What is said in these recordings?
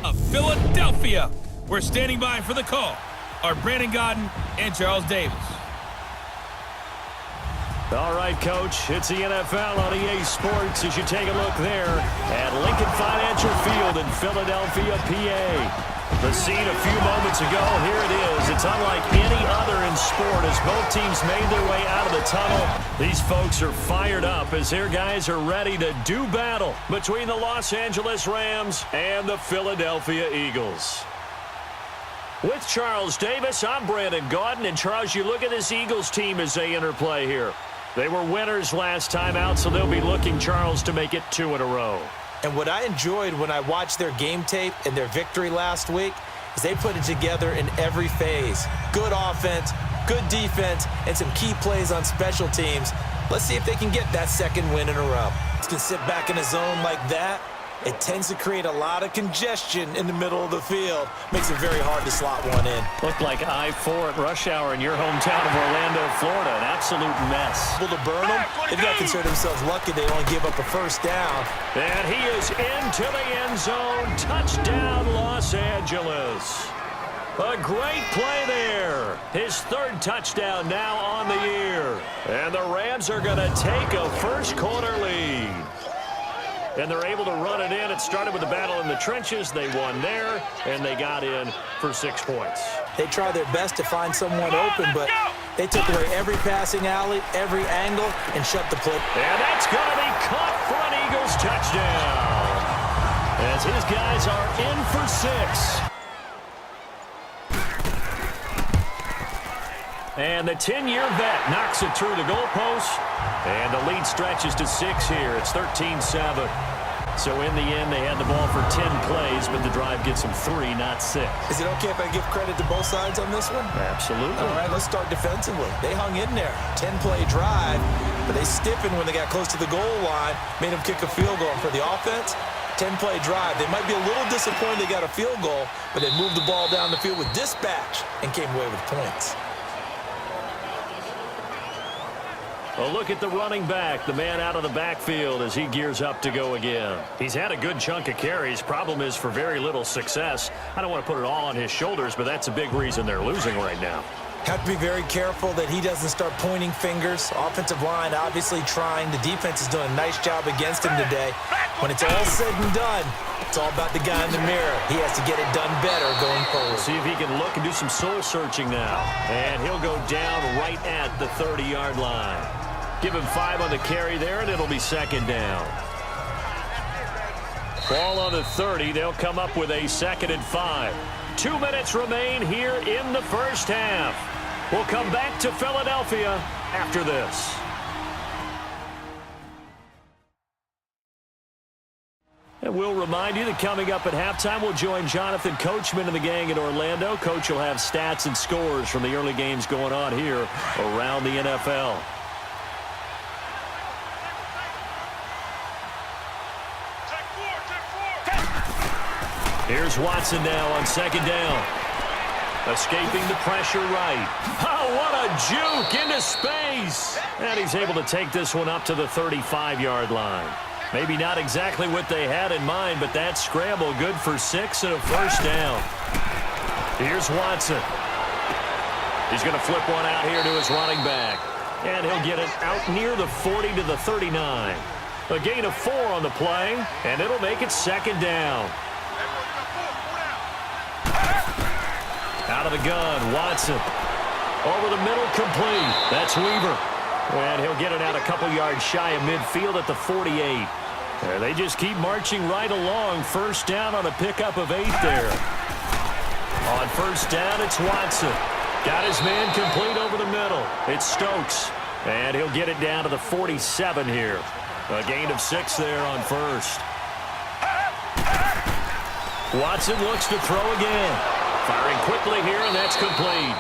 of Philadelphia. We're standing by for the call are Brandon Gaudin and Charles Davis. All right, Coach, it's the NFL on EA Sports as you take a look there at Lincoln Financial Field in Philadelphia, PA. The scene a few moments ago, here it is. It's unlike any other in sport as both teams made their way out of the tunnel. These folks are fired up as their guys are ready to do battle between the Los Angeles Rams and the Philadelphia Eagles. With Charles Davis, I'm Brandon Gaudin. And Charles, you look at this Eagles team as they interplay here. They were winners last time out, so they'll be looking, Charles, to make it 2 in a row. And what I enjoyed when I watched their game tape and their victory last week is they put it together in every phase. Good offense, good defense, and some key plays on special teams. Let's see if they can get that second win in a row. You can sit back in a zone like that. It tends to create a lot of congestion in the middle of the field. Makes it very hard to slot one in. Looked like I-4 at rush hour in your hometown of Orlando, Florida. An absolute mess. Able to burn them, they've got to consider themselves lucky they only give up a first down. And he is into the end zone. Touchdown, Los Angeles. A great play there. His third touchdown now on the year. And the Rams are going to take a first quarter lead. And they're able to run it in. It started with the battle in the trenches. They won there, and they got in for 6 points. They tried their best to find someone open, but they took away every passing alley, every angle, and shut the play. And that's going to be caught for an Eagles touchdown. As his guys are in for 6. And the 10-year vet knocks it through the goalpost. And the lead stretches to 6 here. It's 13-7. So in the end, they had the ball for 10 plays, but the drive gets them 3, not 6. Is it okay if I give credit to both sides on this one? Absolutely. All right, let's start defensively. They hung in there. 10-play drive, but they stiffened when they got close to the goal line, made them kick a field goal. And for the offense, 10-play drive. They might be a little disappointed they got a field goal, but they moved the ball down the field with dispatch and came away with points. A look at the running back, the man out of the backfield as he gears up to go again. He's had a good chunk of carries. Problem is for very little success. I don't want to put it all on his shoulders, but that's a big reason they're losing right now. Have to be very careful that he doesn't start pointing fingers. Offensive line obviously trying. The defense is doing a nice job against him today. When it's all said and done, it's all about the guy in the mirror. He has to get it done better going forward. See if he can look and do some soul searching now. And he'll go down right at the 30-yard line. Give him 5 on the carry there, and it'll be second down. Ball on the 30. They'll come up with a 2nd and 5. 2 minutes remain here in the first half. We'll come back to Philadelphia after this. And we'll remind you that coming up at halftime, we'll join Jonathan Coachman and the gang in Orlando. Coach will have stats and scores from the early games going on here around the NFL. Here's Watson now on 2nd down. Escaping the pressure right. Oh, what a juke into space. And he's able to take this one up to the 35-yard line. Maybe not exactly what they had in mind, but that scramble good for 6 and a first down. Here's Watson. He's going to flip one out here to his running back. And he'll get it out near the 40 to the 39. A gain of 4 on the play, and it'll make it 2nd down. Out of the gun, Watson. Over the middle, complete. That's Weaver. And he'll get it out a couple yards shy of midfield at the 48. They just keep marching right along. First down on a pickup of 8 there. On first down, it's Watson. Got his man complete over the middle. It's Stokes. And he'll get it down to the 47 here. A gain of 6 there on first. Watson looks to throw again. Firing quickly here, and that's complete.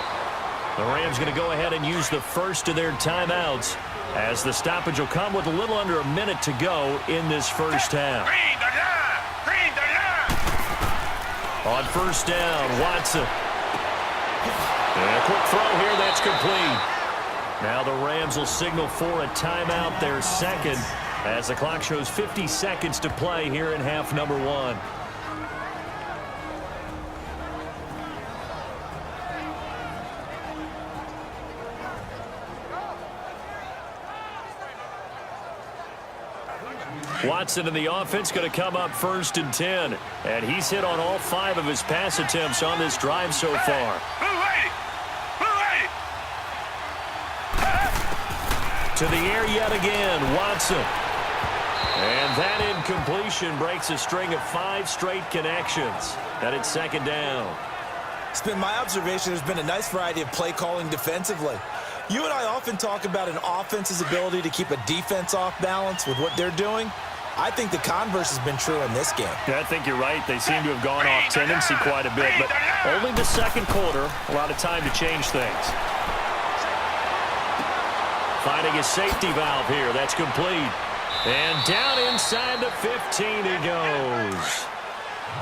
The Rams going to go ahead and use the first of their timeouts as the stoppage will come with a little under a minute to go in this first half. On first down, Watson. And a quick throw here, that's complete. Now the Rams will signal for a timeout, their second, as the clock shows 50 seconds to play here in half number 1. Watson and the offense going to come up 1st and 10. And he's hit on all 5 of his pass attempts on this drive so far. To the air yet again, Watson. And that incompletion breaks a string of 5 straight connections. And it's 2nd down. It's been my observation there's been a nice variety of play calling defensively. You and I often talk about an offense's ability to keep a defense off balance with what they're doing. I think the converse has been true in this game. Yeah, I think you're right. They seem to have gone off tendency quite a bit, but only the 2nd quarter, a lot of time to change things. Finding a safety valve here. That's complete. And down inside the 15 he goes.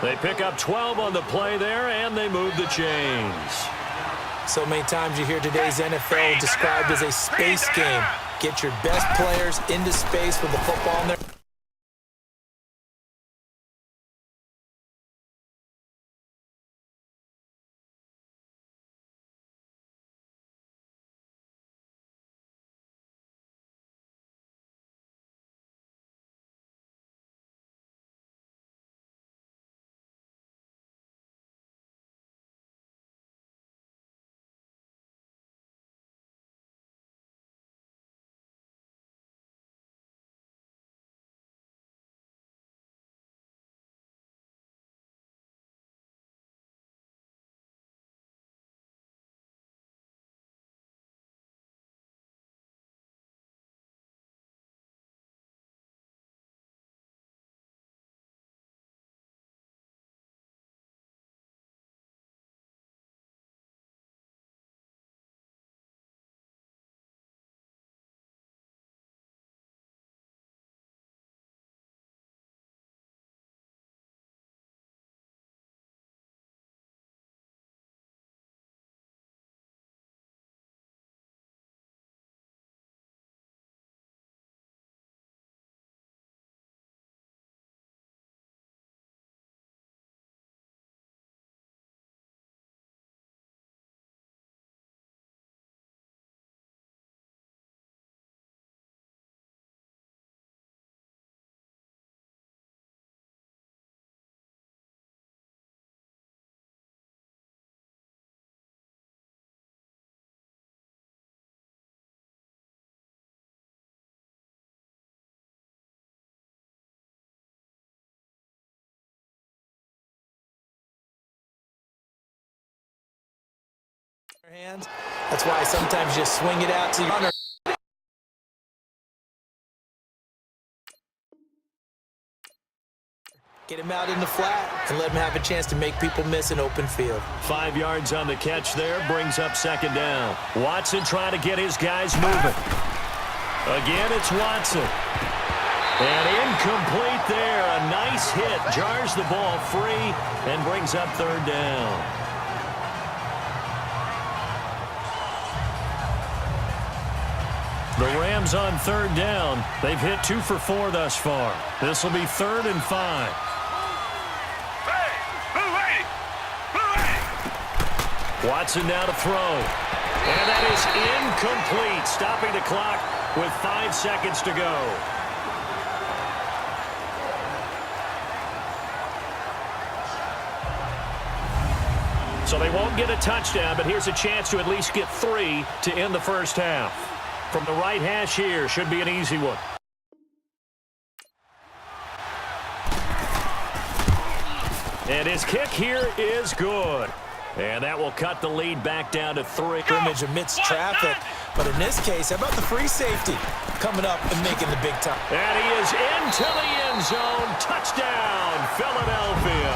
They pick up 12 on the play there, and they move the chains. So many times you hear today's NFL described as a space game. Get your best players into space with the football in their... hands. That's why sometimes you swing it out to your runner. Get him out in the flat and let him have a chance to make people miss an open field. 5 yards on the catch there, brings up 2nd down. Watson trying to get his guys moving. Again, it's Watson. And incomplete there. A nice hit. Jars the ball free and brings up 3rd down. The Rams on 3rd down. They've hit 2 for 4 thus far. This will be 3rd and 5. Watson now to throw. And that is incomplete. Stopping the clock with 5 seconds to go. So they won't get a touchdown, but here's a chance to at least get 3 to end the first half. From the right hash here, should be an easy one. And his kick here is good. And that will cut the lead back down to 3. Scrimmage amidst traffic. But in this case, how about the free safety coming up and making the big time? And he is into the end zone. Touchdown, Philadelphia.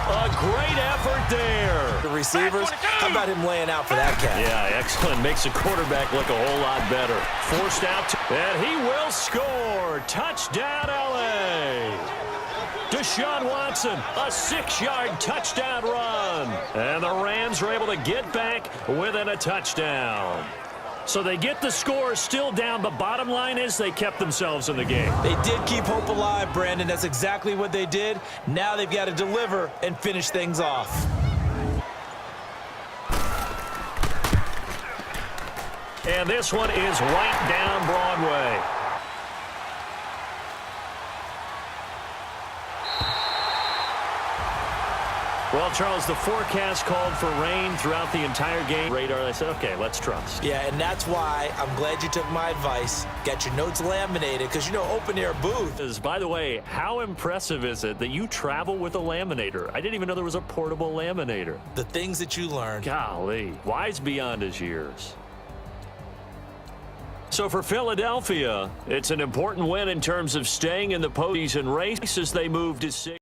A great effort there. The receivers, how about him laying out for that catch? Yeah, excellent. Makes the quarterback look a whole lot better. Forced out, and he will score. Touchdown, L.A. Deshaun Watson, a 6-yard touchdown run. And the Rams are able to get back within a touchdown. So they get the score still down. The bottom line is they kept themselves in the game. They did keep hope alive, Brandon. That's exactly what they did. Now they've got to deliver and finish things off. And this one is right down Broadway. Well, Charles, the forecast called for rain throughout the entire game. Radar, I said, okay, let's trust. Yeah, and that's why I'm glad you took my advice. Get your notes laminated because, open-air booth. By the way, how impressive is it that you travel with a laminator? I didn't even know there was a portable laminator. The things that you learn. Golly, wise beyond his years. So for Philadelphia, it's an important win in terms of staying in the postseason race as they move to 6.